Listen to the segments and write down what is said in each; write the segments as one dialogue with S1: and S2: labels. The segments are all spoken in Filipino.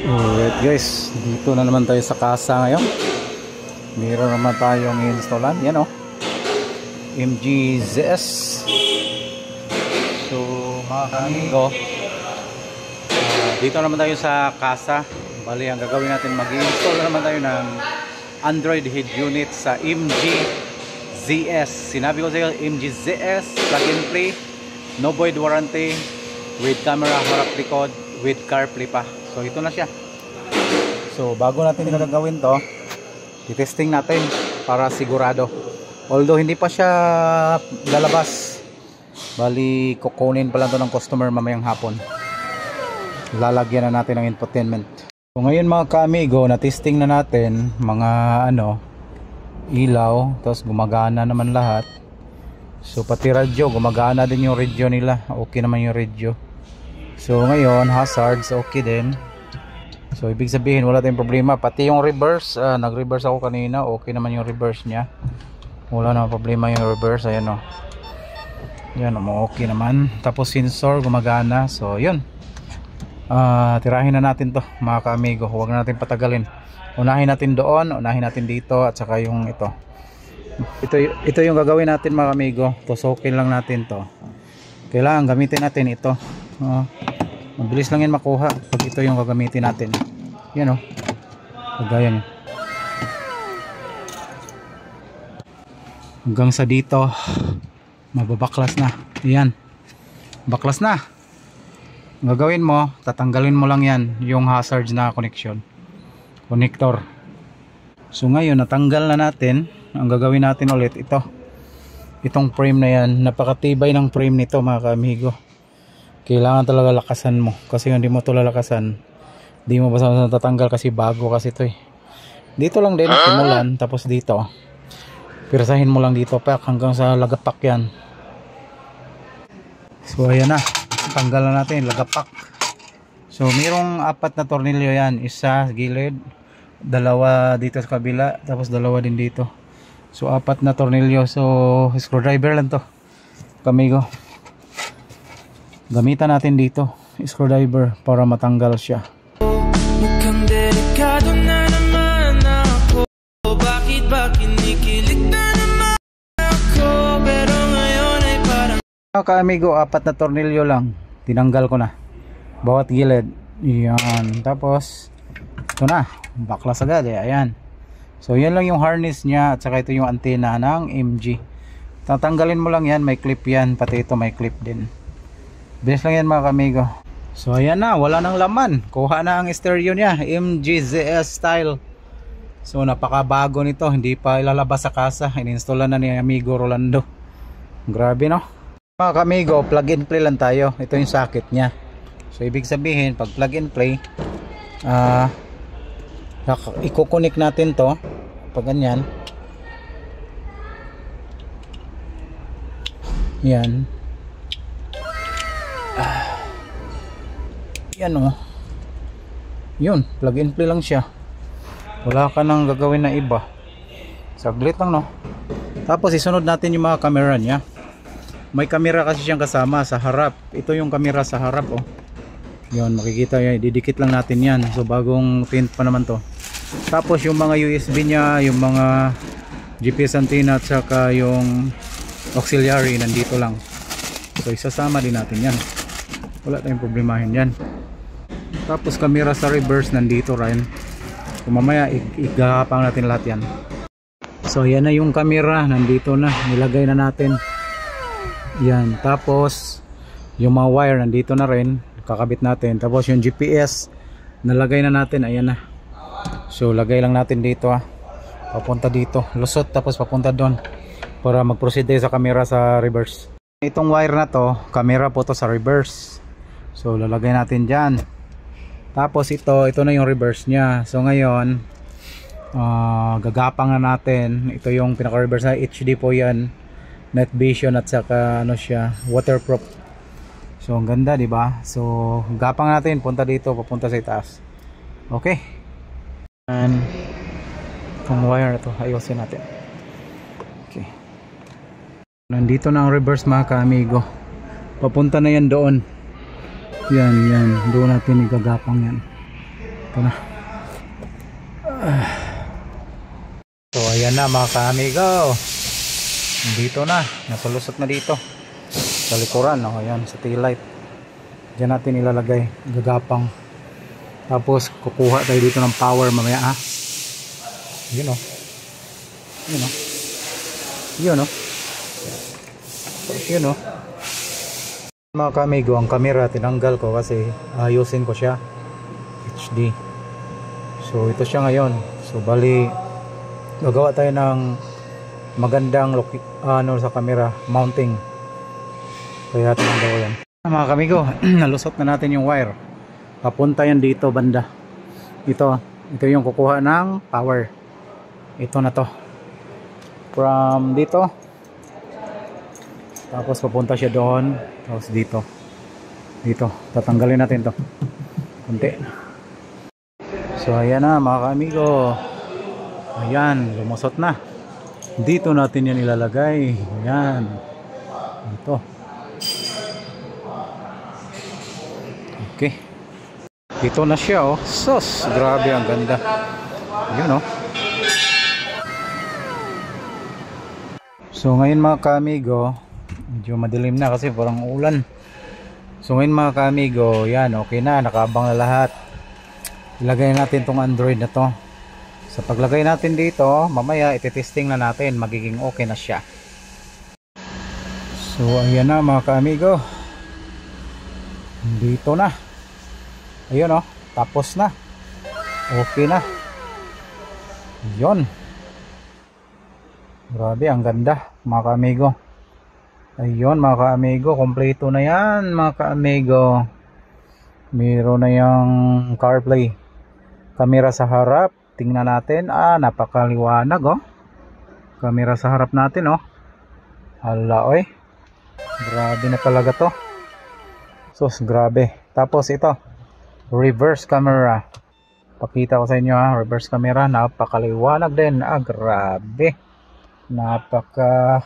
S1: Alright guys, dito na naman tayo sa casa ngayon. Meron naman tayong installan. Yan o, MG ZS. So mga kamigo, dito naman tayo sa casa. Bali ang gagawin natin, mag-install naman tayo ng Android head unit sa MG ZS. Sinabi ko sa iyo, MG ZS plug and play, no void warranty, with camera harap likod, with CarPlay pa. So ito na siya. So bago natin gagawin to, i-testing natin para sigurado. Although hindi pa siya lalabas, bali kukunin pa lang to ng customer mamayang hapon. Lalagyan na natin ng infotainment. So ngayon mga ka-amigo, na-testing na natin mga ilaw, tapos gumagana naman lahat. So pati radyo, gumagana din yung radyo nila. Okay naman yung radyo. So ngayon, hazards okay din. So ibig sabihin wala tayong problema. Pati yung reverse, nag-reverse ako kanina, okay naman yung reverse niya. Wala naman problema yung reverse. Ayan o, yan o, okay naman. Tapos sensor gumagana. So yun, tirahin na natin to mga ka-amigo. Huwag na natin patagalin. Unahin natin doon, unahin natin dito, at saka yung ito. Ito yung gagawin natin mga ka-amigo. Tusukin lang natin to. Kailangan gamitin natin ito. Mabilis lang yan makuha pag ito yung gagamitin natin. Yan o, kagaya nyo. Hanggang sa dito mababaklas na. Yan, baklas na. Ang gagawin mo, tatanggalin mo lang yan, yung hazard na connection, connector. So ngayon natanggal na natin. Ang gagawin natin ulit, itong frame na yan. Napakatibay ng frame nito mga ka-amigo. Kailangan talaga lakasan mo, kasi hindi mo ito lalakasan, di mo basta natatanggal kasi bago kasi ito eh. Dito lang din simulan, tapos dito pirsahin mo lang dito pak hanggang sa lagapak yan. So ayan na, tanggal na natin lagapak. So mayroong 4 na tornilyo yan, isa sa gilid, dalawa dito sa kabila, tapos dalawa din dito. So 4 na tornilyo. So screwdriver lang to kamigo. Gamitan natin dito screwdriver para matanggal siya.
S2: Mukhang delikado na naman ako. Bakit ba kinikilig na naman ako? Pero ngayon ay parang
S1: ka-amigo, 4 na tornilyo lang. Tinanggal ko na bawat gilid. Yan. Tapos ito na, baklas agad eh. Ayan. So yan lang yung harness niya, at saka ito yung antena ng MG. Tatanggalin mo lang yan, may clip yan. Pati ito may clip din. Bilis lang yan mga kamigo. So ayan na, wala nang laman. Kuha na ang stereo niya, MG ZS style. So napakabago nito, hindi pa ilalabas sa casa. Ininstall na ni amigo Rolando. Grabe no mga kamigo. Plug and play lang tayo. Ito yung socket niya. So ibig sabihin pag plug and play, i-connect natin to pag ganyan. Yan. Yan o. Yun, plug and play lang siya. Wala ka nang gagawin na iba. Saglit lang no. Tapos isunod natin yung mga camera niya. May camera kasi siyang kasama sa harap. Ito yung camera sa harap oh. Yun, makikita yan. Didikit lang natin yan. So bagong tint pa naman to. Tapos yung mga USB niya, yung mga GPS antenna, at saka yung auxiliary nandito lang. So isasama din natin yan. Wala tayong problemahin yan. Tapos camera sa reverse nandito rin. Kung mamaya igahapang natin lahat yan. So yan na yung camera, nandito na, nilagay na natin yan. Tapos yung mga wire nandito na rin, kakabit natin. Tapos yung GPS nalagay na natin, ayan na. So lagay lang natin dito papunta dito, lusot, tapos papunta doon para mag-proceed sa camera sa reverse. Itong wire na to, camera po to sa reverse. So lalagay natin dyan. Tapos ito na yung reverse nya. So ngayon gagapang na natin. Ito yung pinaka reverse na HD po yan, night vision, at saka ano siya, waterproof. So ang ganda di ba? So gapang natin, punta dito, papunta sa itaas. Okay. And itong wire na to, ayusin natin. Okay. Nandito na ang reverse mga ka-amigo. Papunta na yan doon. Yan, doon natin igagapang yan. Ito na. So ayan na mga ka-amigo. Dito na, nasulusot na dito sa likuran. Ayan, sa tail light. Diyan natin ilalagay, gagapang. Tapos kukuha tayo dito ng power mamaya ha. Yun o. Yun o. Yun o. Yun o. Mga ka-amigo, ang camera tinanggal ko kasi ayusin ko siya HD. So ito siya ngayon. So bali gagawa tayo ng magandang sa camera mounting. Kaya tinanggal ko yan. Mga ka-amigo, nalusot na natin yung wire. Papunta yan dito banda. Ito yung kukuha ng power. Ito na to. From dito. Tapos papunta siya doon. Tapos dito. Dito. Tatanggalin natin to. Kunti. So ayan na mga ka-amigo. Ayan. Lumusot na. Dito natin yan ilalagay. Ayan. Dito. Okay. Dito na siya oh. Sus. Grabe ang ganda. Ayan oh. So ngayon mga ka-amigo, medyo madilim na kasi parang ulan. So ngayon mga ka-amigo, yan okay na, nakaabang na lahat. Ilagay natin tong Android na to. Sa paglagay natin dito, mamaya ititesting na natin, magiging okay na siya. So ayan na mga ka-amigo. Dito na. Ayun oh, tapos na. Okay na. Yun. Grabe, ang ganda mga ka-amigo. Ayun mga ka-amigo, kompleto na yan mga ka-amigo. Meron na yung CarPlay. Camera sa harap, tingnan natin. Napakaliwanag oh. Camera sa harap natin oh. Hala oy. Grabe na talaga to. Sus, grabe. Tapos ito, reverse camera. Pakita ko sa inyo ha, reverse camera, napakaliwanag din. Grabe. Napaka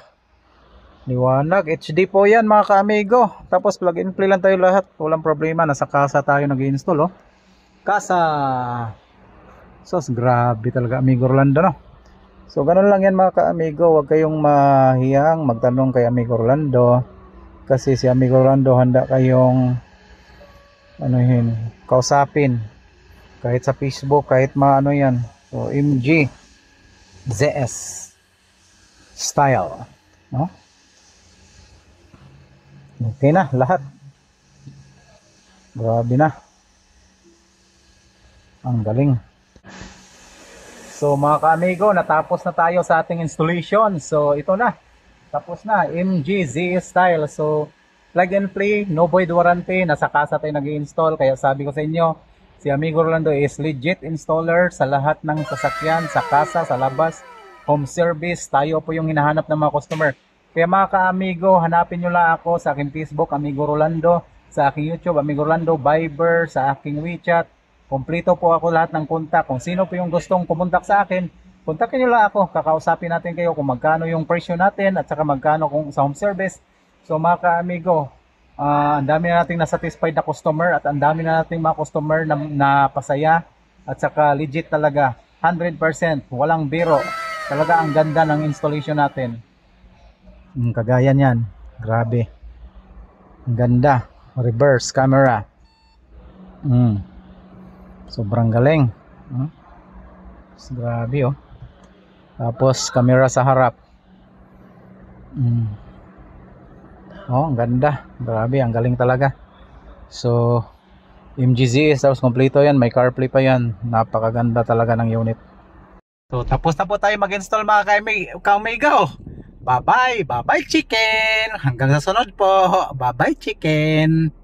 S1: liwanag. HD po yan mga ka-amigo. Tapos plug and play lang tayo lahat, walang problema. Nasa casa tayo nag-i-install oh. Casa. Sos, grabe talaga Amigo Rolando no. So ganun lang yan mga ka-amigo. Huwag kayong mahiyang magtanong kay Amigo Rolando, kasi si Amigo Rolando handa kayong kausapin kahit sa Facebook, kahit maano yan. So MG ZS style no? Okay na lahat. Grabe na. Ang galing. So mga ka-amigo, natapos na tayo sa ating installation. So ito na. Tapos na. MG ZS style. So plug and play, no void warranty. Nasa casa tayo nag-i-install. Kaya sabi ko sa inyo, si Amigo Rolando is legit installer sa lahat ng sasakyan, sa casa, sa labas, home service. Tayo po yung hinahanap ng mga customer. Kaya mga ka-amigo, hanapin nyo lang ako sa aking Facebook, Amigo Rolando, sa aking YouTube, Amigo Rolando, Viber, sa aking WeChat. Kompleto po ako lahat ng kontak. Kung sino po yung gustong kumontak sa akin, kontakin nyo lang ako. Kakausapin natin kayo kung magkano yung presyo natin at saka magkano kung sa home service. So mga ka-amigo, ang dami na nating na-satisfied na customer at ang dami na nating mga customer na pasaya at saka legit talaga. 100%, walang biro. Talaga ang ganda ng installation natin. Kagaya niyan. Grabe. Ang ganda. Reverse camera. Sobrang galing. Grabe oh. Tapos camera sa harap. Oh, ang ganda. Grabe, ang galing talaga. So MGZS, tapos kompleto yan. May CarPlay pa yan. Napakaganda talaga ng unit. So tapos na po tayo mag-install mga ka-amigo. Bye-bye. Bye-bye chicken. Hanggang sa sunod po. Bye-bye chicken.